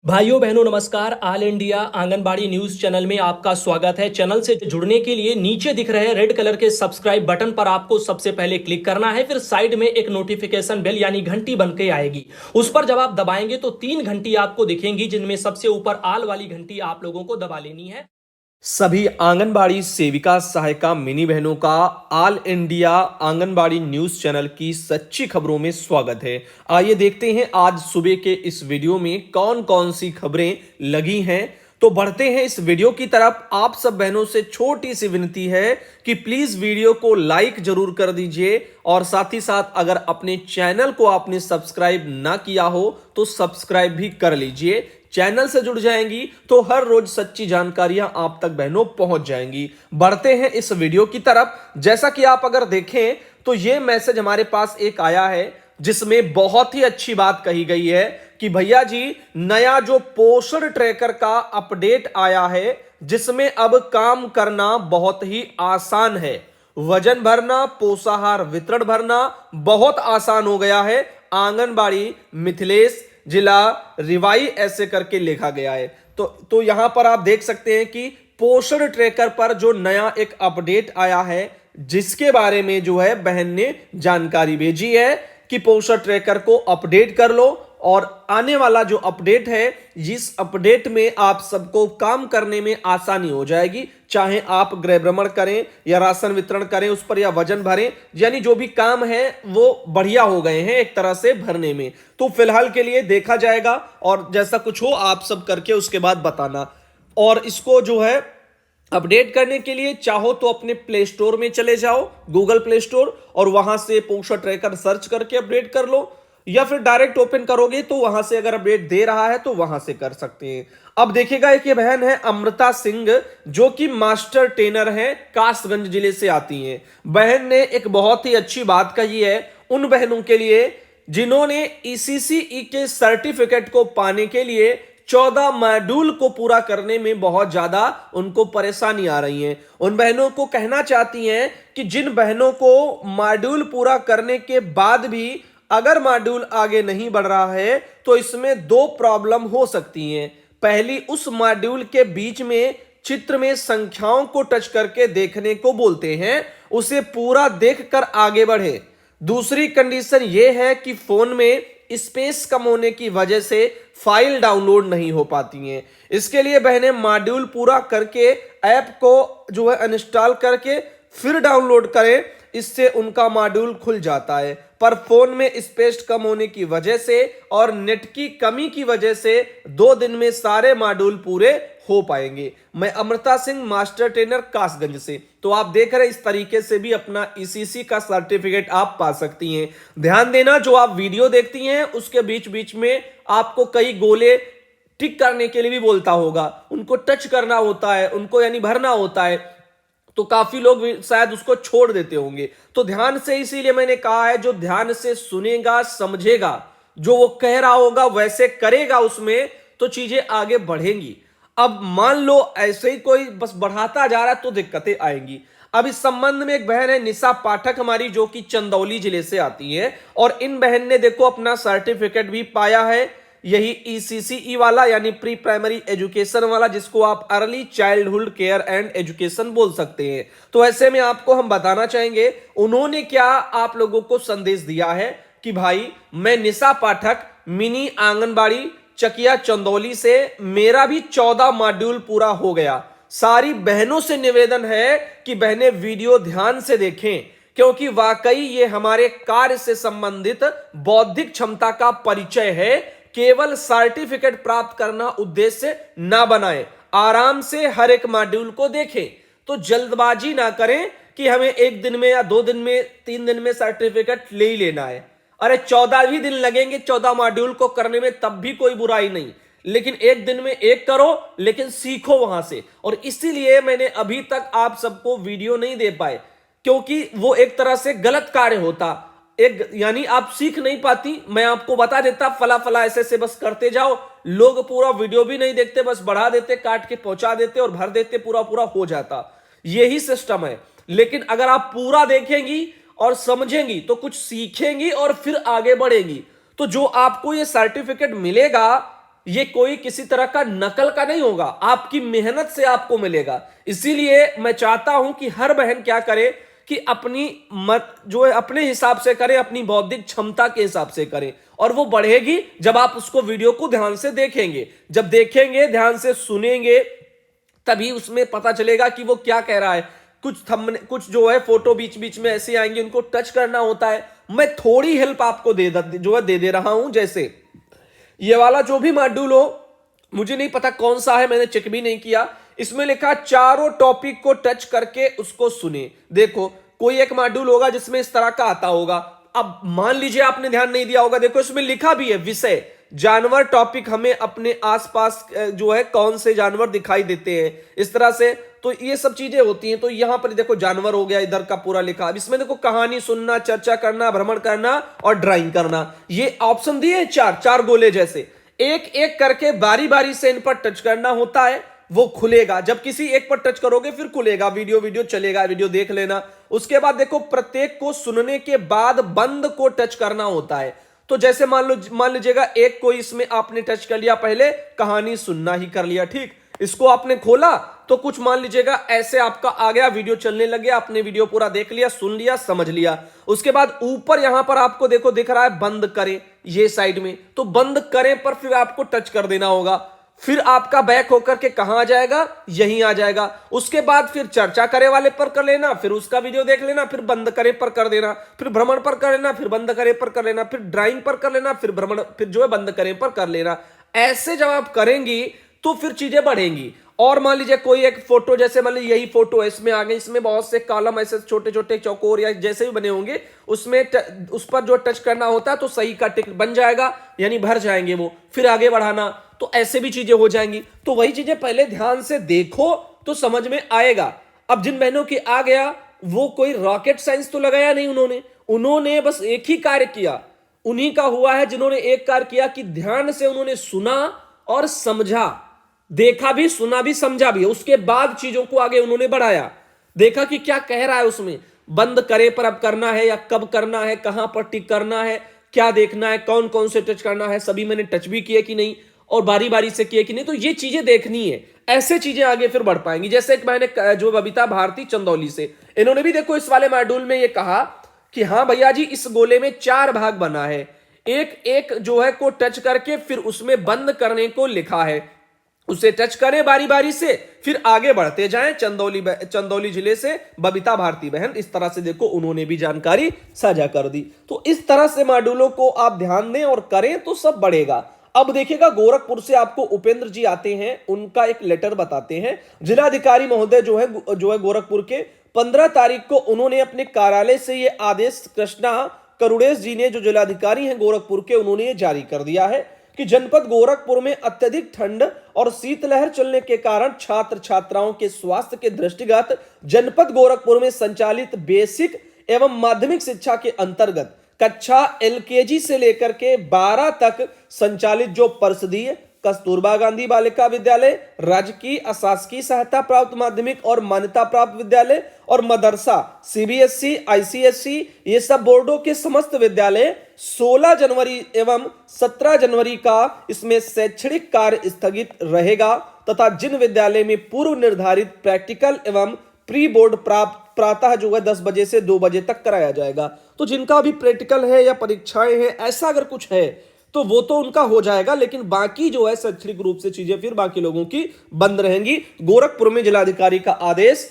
भाइयों बहनों नमस्कार। All India anganwadi news channel में आपका स्वागत है। चैनल से जुड़ने के लिए नीचे दिख रहे रेड कलर के सब्सक्राइब बटन पर आपको सबसे पहले क्लिक करना है। फिर साइड में एक नोटिफिकेशन बेल यानी घंटी बन के आएगी। उस पर जब आप दबाएंगे तो 3 घंटी आपको दिखेंगी, जिनमें सबसे ऊपर ऑल वाली घंटी आप लोगों को दबा लेनी है। सभी आंगनबाड़ी सेविका सहायिका मिनी बहनों का all India anganwadi news channel की सच्ची खबरों में स्वागत है। आइए देखते हैं आज सुबह के इस वीडियो में कौन कौन सी खबरें लगी हैं। तो बढ़ते हैं इस वीडियो की तरफ। आप सब बहनों से छोटी सी विनती है कि प्लीज वीडियो को लाइक जरूर कर दीजिए और साथ ही साथ अगर अपने चैनल को आपने सब्सक्राइब ना किया हो तो सब्सक्राइब भी कर लीजिए। चैनल से जुड़ जाएंगी तो हर रोज सच्ची जानकारियां आप तक बहनों पहुंच जाएंगी। बढ़ते हैं इस वीडियो की तरफ। जैसा कि आप अगर देखें तो यह मैसेज हमारे पास एक आया है जिसमें बहुत ही अच्छी बात कही गई है कि भैया जी, नया जो पोषण ट्रैकर का अपडेट आया है जिसमें अब काम करना बहुत ही आसान है। वजन भरना, पोषाहार वितरण भरना बहुत आसान हो गया है। आंगनबाड़ी मिथिलेश जिला रिवाई ऐसे करके लिखा गया है। तो यहां पर आप देख सकते हैं कि पोषण ट्रैकर पर जो नया एक अपडेट आया है जिसके बारे में जो है बहन ने जानकारी भेजी है कि पोषण ट्रैकर को अपडेट कर लो और आने वाला जो अपडेट है इस अपडेट में आप सबको काम करने में आसानी हो जाएगी। चाहे आप गृह भ्रमण करें या राशन वितरण करें उस पर या वजन भरें, यानी जो भी काम है वो बढ़िया हो गए हैं एक तरह से भरने में। तो फिलहाल के लिए देखा जाएगा और जैसा कुछ हो आप सब करके उसके बाद बताना। और इसको जो है अपडेट करने के लिए चाहो तो अपने प्ले स्टोर में चले जाओ, गूगल प्ले स्टोर, और वहां से पोषण ट्रैकर सर्च करके अपडेट कर लो, या फिर डायरेक्ट ओपन करोगे तो वहां से अगर अपडेट दे रहा है तो वहां से कर सकते हैं। अब देखिएगा, एक ये बहन है अमृता सिंह जो कि मास्टर ट्रेनर है, कासगंज जिले से आती हैं। बहन ने एक बहुत ही अच्छी बात कही है उन बहनों के लिए जिन्होंने ईसीसीई के सर्टिफिकेट को पाने के लिए 14 मॉड्यूल को पूरा करने में बहुत ज्यादा उनको परेशानी आ रही है। उन बहनों को कहना चाहती हैं कि जिन बहनों को मॉड्यूल पूरा करने के बाद भी अगर मॉड्यूल आगे नहीं बढ़ रहा है तो इसमें दो प्रॉब्लम हो सकती हैं। पहली, उस मॉड्यूल के बीच में चित्र में संख्याओं को टच करके देखने को बोलते हैं, उसे पूरा देखकर आगे बढ़े। दूसरी कंडीशन यह है कि फोन में स्पेस कम होने की वजह से फाइल डाउनलोड नहीं हो पाती हैं। इसके लिए बहनें मॉड्यूल पूरा करके ऐप को जो है इंस्टॉल करके फिर डाउनलोड करें, इससे उनका मॉड्यूल खुल जाता है। पर फोन में स्पेस कम होने की वजह से और नेट की कमी की वजह से 2 दिन में सारे मॉड्यूल पूरे हो पाएंगे। मैं अमृता सिंह, मास्टर ट्रेनर, कासगंज से। तो आप देख रहे हैं इस तरीके से भी अपना ईसीसी का सर्टिफिकेट आप पा सकती हैं। ध्यान देना, जो आप वीडियो देखती हैं उसके बीच बीच में आपको कई गोले टिक करने के लिए भी बोलता होगा, उनको टच करना होता है, उनको यानी भरना होता है, तो काफी लोग शायद उसको छोड़ देते होंगे। तो ध्यान से, इसीलिए मैंने कहा है जो ध्यान से सुनेगा समझेगा, जो वो कह रहा होगा वैसे करेगा, उसमें तो चीजें आगे बढ़ेंगी। अब मान लो ऐसे ही कोई बस बढ़ाता जा रहा है तो दिक्कतें आएंगी। अब इस संबंध में एक बहन है निशा पाठक हमारी, जो कि चंदौली जिले से आती है, और इन बहन ने देखो अपना सर्टिफिकेट भी पाया है, यही ईसीसीई वाला यानी प्री प्राइमरी एजुकेशन वाला, जिसको आप early childhood care and education बोल सकते हैं। तो ऐसे में आपको हम बताना चाहेंगे उन्होंने क्या आप लोगों को संदेश दिया है कि भाई, मैं निशा पाठक मिनी आंगनबाड़ी चकिया चंदौली से, मेरा भी 14 मॉड्यूल पूरा हो गया। सारी बहनों से निवेदन है कि बहनें वीडियो ध्यान से देखें, क्योंकि वाकई ये हमारे कार्य से संबंधित बौद्धिक क्षमता का परिचय है। केवल सर्टिफिकेट प्राप्त करना उद्देश्य ना बनाएं, आराम से हर एक मॉड्यूल को देखें। तो जल्दबाजी ना करें कि हमें 1 दिन में या 2 दिन में 3 दिन में सर्टिफिकेट ले ही लेना है। अरे 14 भी दिन लगेंगे 14 मॉड्यूल को करने में, तब भी कोई बुराई नहीं, लेकिन 1 दिन में 1 करो, लेकिन सीखो वहां से। और इसीलिए मैंने अभी तक आप सबको वीडियो नहीं दे पाए, क्योंकि वो एक तरह से गलत कार्य होता, एक यानी आप सीख नहीं पाती। मैं आपको बता देता फला फला ऐसे से बस करते जाओ, लोग पूरा वीडियो भी नहीं देखते, बस बढ़ा देते, काट के पहुंचा देते और भर देते, पूरा पूरा हो जाता। यही सिस्टम है। लेकिन अगर आप पूरा देखेंगी और समझेंगी तो कुछ सीखेंगी और फिर आगे बढ़ेंगी। तो जो आपको ये सर्टिफिकेट मिलेगा ये कोई किसी तरह का नकल का नहीं होगा, आपकी मेहनत से आपको मिलेगा। इसीलिए मैं चाहता हूं कि हर बहन क्या करे कि अपनी मत जो है अपने हिसाब से करे, अपनी बौद्धिक क्षमता के हिसाब से करे, और वो बढ़ेगी जब आप उसको वीडियो को ध्यान से देखेंगे। जब देखेंगे, ध्यान से सुनेंगे, तभी उसमें पता चलेगा कि वो क्या कह रहा है। कुछ जो है फोटो बीच बीच में ऐसे आएंगे, उनको टच करना होता है। मैं थोड़ी हेल्प आपको दे रहा हूं। जैसे ये वाला जो भी मॉड्यूल हो, मुझे नहीं पता कौन सा है, मैंने चेक भी नहीं किया, इसमें लिखा चारों टॉपिक को टच करके उसको सुने। देखो कोई एक मॉड्यूल होगा जिसमें इस तरह का आता होगा। अब मान लीजिए आपने ध्यान नहीं दिया होगा, देखो इसमें लिखा भी है विषय जानवर टॉपिक, हमें अपने आसपास जो है कौन से जानवर दिखाई देते हैं, इस तरह से। तो ये सब चीजें होती हैं। तो यहां पर देखो जानवर हो गया, इधर का पूरा लिखा। अब इसमें देखो कहानी सुनना, चर्चा करना, भ्रमण करना और ड्राइंग करना, ये ऑप्शन दिए चार चार गोले जैसे। एक एक करके बारी बारी से इन पर टच करना होता है, वो खुलेगा। जब किसी एक पर टच करोगे फिर खुलेगा, वीडियो चलेगा, वीडियो देख लेना। उसके बाद देखो प्रत्येक को सुनने के बाद बंद को टच करना होता है। तो जैसे मान लीजिएगा एक को इसमें आपने टच कर लिया, पहले कहानी सुनना ही कर लिया, ठीक। इसको आपने खोला तो कुछ मान लीजिएगा ऐसे आपका आ गया, वीडियो चलने लग गया, आपने वीडियो पूरा देख लिया, सुन लिया, समझ लिया। उसके बाद ऊपर यहां पर आपको देखो दिख रहा है बंद करें, ये साइड में, तो बंद करें पर फिर आपको टच कर देना होगा। फिर आपका बैक होकर के कहां आ जाएगा, यहीं आ जाएगा। उसके बाद फिर चर्चा करे वाले पर कर लेना, फिर उसका वीडियो देख लेना, फिर बंद करे पर कर देना, फिर भ्रमण पर कर लेना, फिर बंद करे पर कर लेना, फिर ड्राइंग पर कर लेना, फिर भ्रमण, फिर जो है बंद करे पर कर लेना। ऐसे जब आप करेंगी तो फिर चीजें बढ़ेंगी। और मान लीजिए कोई एक फोटो, जैसे मान लीजिए यही फोटो है, इसमें आगे इसमें बहुत से कॉलम ऐसे छोटे छोटे चौकोर या जैसे भी बने होंगे, उसमें उस पर जो टच करना होता है तो सही का टिक बन जाएगा, यानी भर जाएंगे वो। फिर आगे बढ़ाना, तो ऐसे भी चीजें हो जाएंगी। तो वही चीजें पहले ध्यान से देखो तो समझ में आएगा। अब जिन बहनों की आ गया, वो कोई रॉकेट साइंस तो लगाया नहीं उन्होंने बस एक ही कार्य किया। उन्हीं का हुआ है जिन्होंने एक कार्य किया कि ध्यान से उन्होंने सुना और समझा, देखा भी, सुना भी, समझा भी। उसके बाद चीजों को आगे उन्होंने बढ़ाया, देखा कि क्या कह रहा है उसमें, बंद करे पर अब करना है या कब करना है, कहां पर टिक करना है, क्या देखना है, कौन कौन से टच करना है, सभी मैंने टच भी किए कि नहीं और बारी बारी से किए कि नहीं। तो ये चीजें देखनी है, ऐसे चीजें आगे फिर बढ़ पाएंगी। जैसे एक मैंने जो बबीता भारती चंदौली से, इन्होंने भी देखो इस वाले मॉड्यूल में ये कहा कि हाँ भैया जी, इस गोले में 4 भाग बना है, एक एक जो है को टच करके फिर उसमें बंद करने को लिखा है, उसे टच करें बारी बारी से, फिर आगे बढ़ते जाएं। चंदौली जिले से बबीता भारती बहन, इस तरह से देखो उन्होंने भी जानकारी साझा कर दी। तो इस तरह से मॉड्यूलों को आप ध्यान दें और करें तो सब बढ़ेगा। अब देखिएगा, गोरखपुर से आपको उपेंद्र जी आते हैं, उनका एक लेटर बताते हैं। जिलाधिकारी महोदय जो है गोरखपुर के 15 तारीख को उन्होंने अपने कार्यालय से ये आदेश कृष्णा करुणेश जी ने, जो जिलाधिकारी हैं गोरखपुर के, उन्होंने ये जारी कर दिया है कि जनपद गोरखपुर में अत्यधिक ठंड और शीतलहर चलने के कारण छात्र छात्राओं के स्वास्थ्य के दृष्टिगत जनपद गोरखपुर में संचालित बेसिक एवं माध्यमिक शिक्षा के अंतर्गत कक्षा एलकेजी से लेकर के 12 तक संचालित जो परिषदीय, कस्तूरबा गांधी बालिका विद्यालय, राजकीय अशासकीय सहायता प्राप्त माध्यमिक और मान्यता प्राप्त विद्यालय और मदरसा, सीबीएसई, आईसीएसई, ये सब बोर्डों के समस्त विद्यालय 16 जनवरी एवं 17 जनवरी का इसमें शैक्षणिक कार्य स्थगित रहेगा, तथा जिन विद्यालय में पूर्व निर्धारित प्रैक्टिकल एवं प्री बोर्ड प्रातः जो है 10 बजे से 2 बजे तक कराया जाएगा। तो जिनका भी प्रैक्टिकल है या परीक्षाएं हैं, ऐसा अगर कुछ है तो वो तो उनका हो जाएगा, लेकिन बाकी जो है शैक्षणिक रूप से चीजें फिर बाकी लोगों की बंद रहेंगी। गोरखपुर में जिलाधिकारी का आदेश,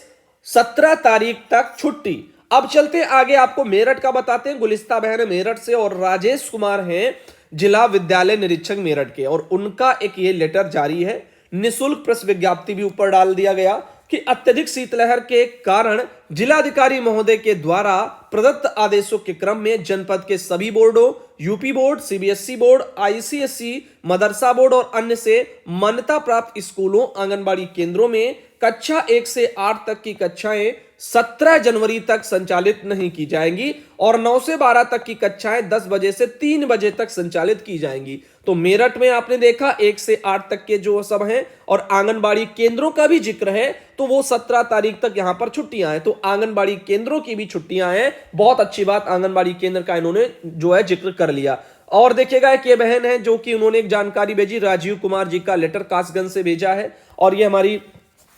17 तारीख तक छुट्टी। अब चलते आगे, आपको मेरठ का बताते हैं। गुलिस्ता बहन है मेरठ से और राजेश कुमार हैं जिला विद्यालय निरीक्षक मेरठ के, और उनका एक ये लेटर जारी है। निःशुल्क प्रेस विज्ञप्ति भी ऊपर डाल दिया गया कि अत्यधिक शीतलहर के कारण जिलाधिकारी महोदय के द्वारा प्रदत्त आदेशों के क्रम में जनपद के सभी बोर्डों, UP board, CBSE board, ICSE, मदरसा बोर्ड और अन्य से मान्यता प्राप्त स्कूलों, आंगनबाड़ी केंद्रों में कक्षा 1 से 8 तक की कक्षाएं 17 जनवरी तक संचालित नहीं की जाएंगी और 9 से 12 तक की कक्षाएं 10 बजे से 3 बजे तक संचालित की जाएंगी। तो मेरठ में आपने देखा 1 से 8 तक के जो सब हैं, और आंगनबाड़ी केंद्रों का भी जिक्र है, तो वो 17 तारीख तक यहां पर छुट्टियां हैं। तो आंगनबाड़ी केंद्रों की भी छुट्टियां हैं, बहुत अच्छी बात, आंगनबाड़ी केंद्र का इन्होंने जो है जिक्र कर लिया। और देखिएगा एक ये बहन है जो कि उन्होंने एक जानकारी भेजी, राजीव कुमार जी का लेटर कासगंज से भेजा है। और ये हमारी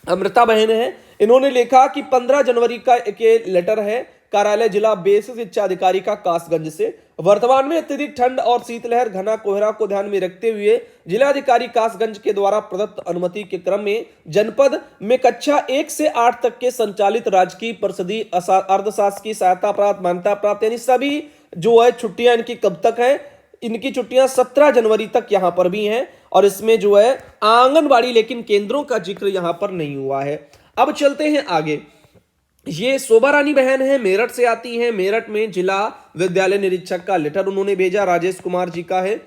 अमृता बहन है, इन्होंने लिखा कि 15 जनवरी का एक लेटर है कार्यालय जिला बेसिक शिक्षा अधिकारी का कासगंज से। वर्तमान में अत्यधिक ठंड और शीतलहर घना कोहरा को ध्यान में रखते हुए जिलाधिकारी कासगंज के द्वारा प्रदत्त अनुमति के क्रम में जनपद में कक्षा 1 से 8 तक के संचालित राजकीय परिषदीय अर्धशासकीय सहायता प्राप्त मान्यता प्राप्त यानी सभी जो है छुट्टियां इनकी कब तक है, इनकी छुट्टियां 17 जनवरी तक यहां पर भी हैं। और इसमें जो है आंगनबाड़ी लेकिन केंद्रों का जिक्र यहां पर नहीं हुआ है। अब चलते हैं आगे। ये शोभा रानी बहन है, मेरठ से आती है। मेरठ में जिला विद्यालय निरीक्षक का लेटर उन्होंने भेजा, राजेश कुमार जी का है।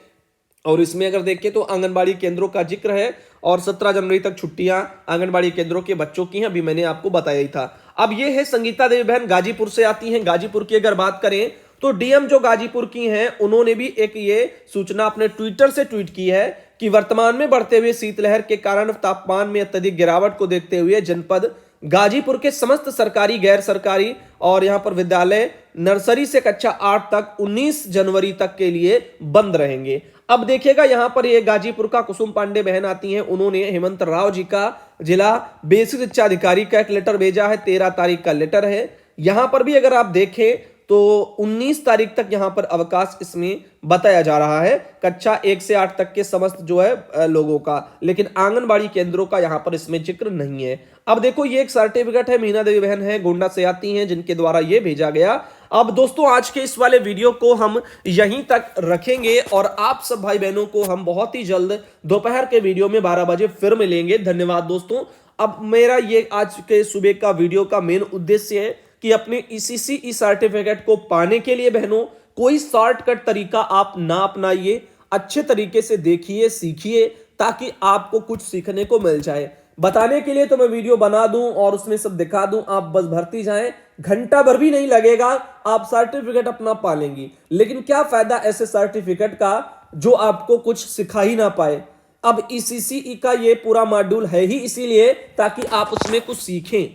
और इसमें अगर देखें तो आंगनबाड़ी केंद्रों का जिक्र है और 17 जनवरी तक छुट्टियां आंगनबाड़ी केंद्रों के बच्चों की हैं, अभी मैंने आपको बताया ही था। अब ये है संगीता देवी बहन, गाजीपुर से आती हैं। गाजीपुर की अगर बात करें तो डीएम जो गाजीपुर की हैं उन्होंने भी एक ये सूचना अपने ट्विटर से ट्वीट की है कि वर्तमान में बढ़ते हुए शीतलहर के कारण तापमान में अत्यधिक गिरावट को देखते हुए जनपद गाजीपुर के समस्त सरकारी गैर सरकारी और यहां पर विद्यालय नर्सरी से कक्षा 8 तक 19 जनवरी तक के लिए बंद रहेंगे। अब देखिएगा यहां पर ये गाजीपुर का कुसुम पांडे बहन आती हैं, उन्होंने हेमंत राव जी का जिला बेसिक शिक्षा अधिकारी का एक लेटर भेजा है, 13 तारीख का लेटर है। यहां पर भी अगर आप देखें तो 19 तारीख तक यहां पर अवकाश इसमें बताया जा रहा है कक्षा 1 से 8 तक के समस्त जो है लोगों का, लेकिन आंगनबाड़ी केंद्रों का यहां पर इसमें जिक्र नहीं है। अब देखो ये एक सर्टिफिकेट है, मीना देवी बहन है, गोंडा से आती हैं, जिनके द्वारा ये भेजा गया। अब दोस्तों आज के इस वाले वीडियो को हम यहीं तक रखेंगे और आप सब भाई बहनों को हम बहुत ही जल्द दोपहर के वीडियो में 12 बजे फिर मिलेंगे। धन्यवाद दोस्तों। अब मेरा ये आज के सुबह का वीडियो का मेन उद्देश्य है कि अपने ईसीसी सर्टिफिकेट को पाने के लिए बहनों कोई शॉर्टकट तरीका आप ना अपनाइए, अच्छे तरीके से देखिए, सीखिए, ताकि आपको कुछ सीखने को मिल जाए। बताने के लिए तो मैं वीडियो बना दूं और उसमें सब दिखा दूं, आप बस भरती जाएं, घंटा भर भी नहीं लगेगा, आप सर्टिफिकेट अपना पा लेंगी। लेकिन क्या फायदा ऐसे सर्टिफिकेट का जो आपको कुछ सिखा ही ना पाए। अब ईसीसी का ये पूरा मॉड्यूल है ही इसीलिए ताकि आप उसमें कुछ सीखें।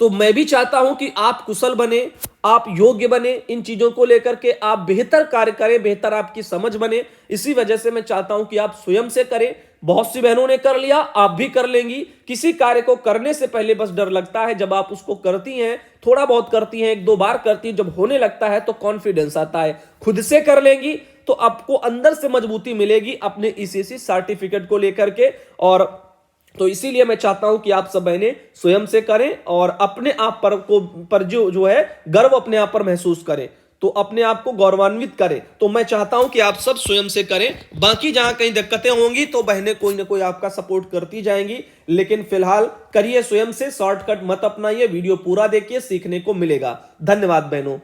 तो मैं भी चाहता हूं कि आप कुशल बने, आप योग्य बने, इन चीजों को लेकर के आप बेहतर कार्य करें, बेहतर आपकी समझ बने। इसी वजह से मैं चाहता हूं कि आप स्वयं से करें। बहुत सी बहनों ने कर लिया, आप भी कर लेंगी। किसी कार्य को करने से पहले बस डर लगता है, जब आप उसको करती हैं, थोड़ा बहुत करती हैं, 1-2 बार करती हैं, जब होने लगता है तो कॉन्फिडेंस आता है। खुद से कर लेंगी तो आपको अंदर से मजबूती मिलेगी अपने ईसीसी सर्टिफिकेट को लेकर के। और तो इसीलिए मैं चाहता हूं कि आप सब बहनें स्वयं से करें और अपने आप पर जो है गर्व अपने आप पर महसूस करें, तो अपने आप को गौरवान्वित करें। तो मैं चाहता हूं कि आप सब स्वयं से करें। बाकी जहां कहीं दिक्कतें होंगी तो बहनें कोई ना कोई आपका सपोर्ट करती जाएंगी, लेकिन फिलहाल करिए स्वयं से, शॉर्टकट मत अपनाइए। वीडियो पूरा देखिए, सीखने को मिलेगा। धन्यवाद बहनों।